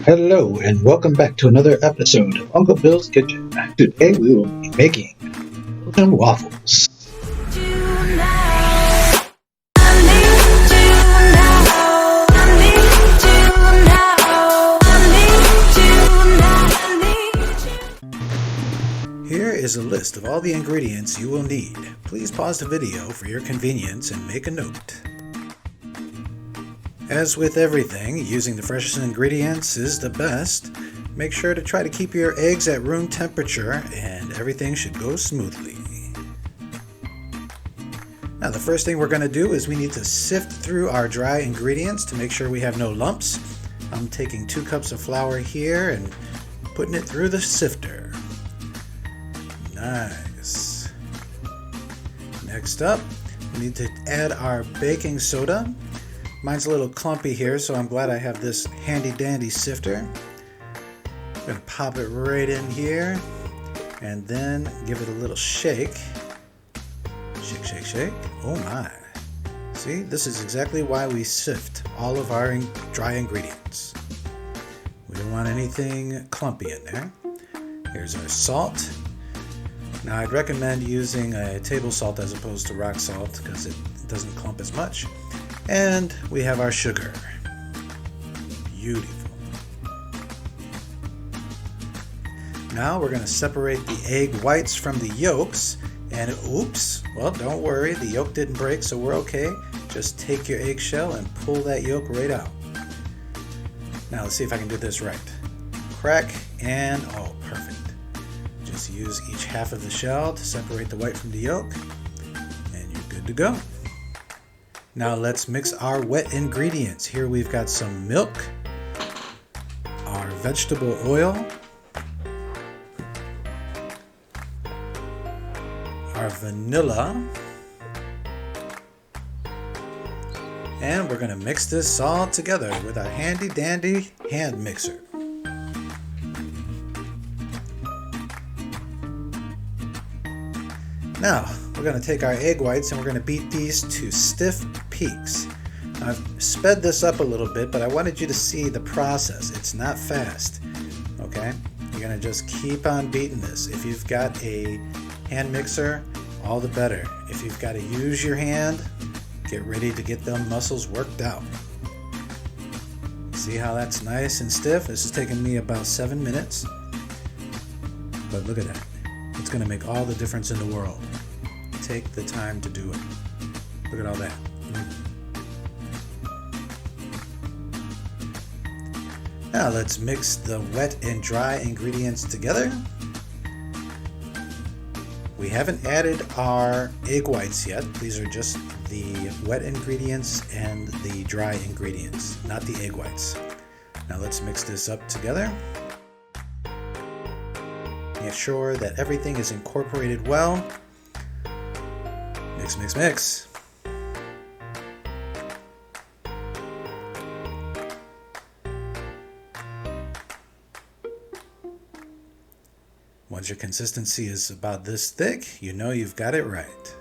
Hello and welcome back to another episode of Uncle Bill's Kitchen. Today we will be making Belgian waffles. Here is a list of all the ingredients you will need. Please pause the video for your convenience and make a note. As with everything, using the freshest ingredients is the best. Make sure to try to keep your eggs at room temperature and everything should go smoothly. Now the first thing we're going to do is we need to sift through our dry ingredients to make sure we have no lumps. I'm taking 2 cups of flour here and putting it through the sifter. Nice. Next up, we need to add our baking soda. Mine's a little clumpy here, so I'm glad I have this handy dandy sifter. I'm going to pop it right in here and then give it a little shake. Shake, shake, shake. Oh my. See, this is exactly why we sift all of our dry ingredients. We don't want anything clumpy in there. Here's our salt. Now I'd recommend using a table salt as opposed to rock salt because it doesn't clump as much. And we have our sugar. Beautiful. Now we're going to separate the egg whites from the yolks. And oops, well, don't worry, the yolk didn't break, so we're okay. Just take your eggshell and pull that yolk right out. Now let's see if I can do this right. Crack and oh, perfect. Just use each half of the shell to separate the white from the yolk, and you're good to go. Now let's mix our wet ingredients. Here we've got some milk, our vegetable oil, our vanilla, and we're going to mix this all together with our handy dandy hand mixer. Now, we're going to take our egg whites and we're going to beat these to stiff peaks. Now, I've sped this up a little bit, but I wanted you to see the process. It's not fast, okay? You're going to just keep on beating this. If you've got a hand mixer, all the better. If you've got to use your hand, get ready to get them muscles worked out. See how that's nice and stiff? This is taking me about 7 minutes. But look at that. It's going to make all the difference in the world. Take the time to do it. Look at all that. Now let's mix the wet and dry ingredients together. We haven't added our egg whites yet. These are just the wet ingredients and the dry ingredients, not the egg whites. Now let's mix this up together. Make sure that everything is incorporated well. Mix, mix, mix. Once your consistency is about this thick, you know you've got it right.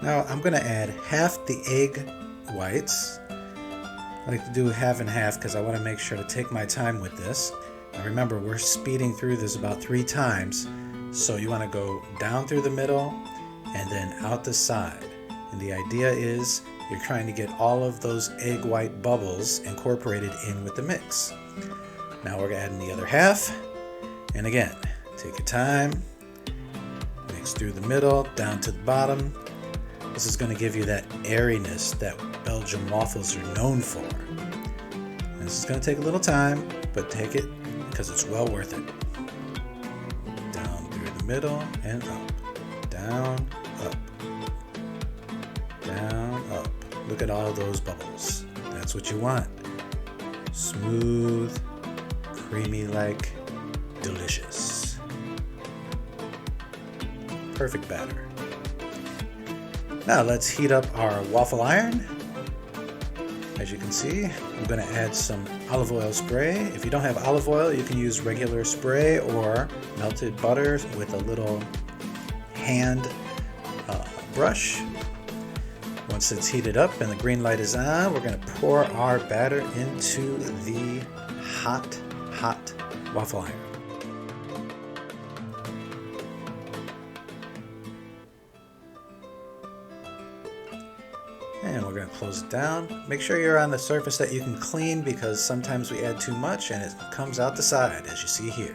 Now I'm going to add half the egg whites. I like to do half and half because I want to make sure to take my time with this. Now remember, we're speeding through this about 3 times, so you want to go down through the middle and then out the side. And the idea is you're trying to get all of those egg white bubbles incorporated in with the mix. Now we're adding the other half, and again, take your time, mix through the middle, down to the bottom. This is going to give you that airiness that Belgian waffles are known for. And this is going to take a little time, but take it because it's well worth it. Down through the middle and up, down, up, down, up. Look at all those bubbles. That's what you want. Smooth, creamy-like, delicious. Perfect batter. Now let's heat up our waffle iron. As you can see, I'm going to add some olive oil spray. If you don't have olive oil, you can use regular spray or melted butter with a little hand brush. Once it's heated up and the green light is on, we're going to pour our batter into the hot waffle iron. And we're going to close it down. Make sure you're on the surface that you can clean, because sometimes we add too much and it comes out the side, as you see here.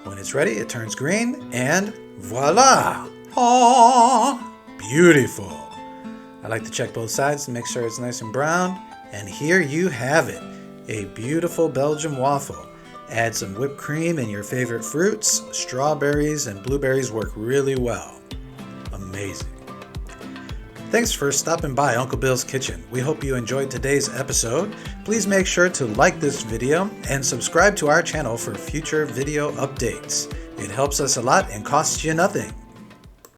When it's ready, it turns green, and voila! Oh, beautiful! I like to check both sides to make sure it's nice and brown. And here you have it, a beautiful Belgian waffle. Add some whipped cream and your favorite fruits. Strawberries and blueberries work really well. Amazing. Thanks for stopping by Uncle Bill's Kitchen. We hope you enjoyed today's episode. Please make sure to like this video and subscribe to our channel for future video updates. It helps us a lot and costs you nothing.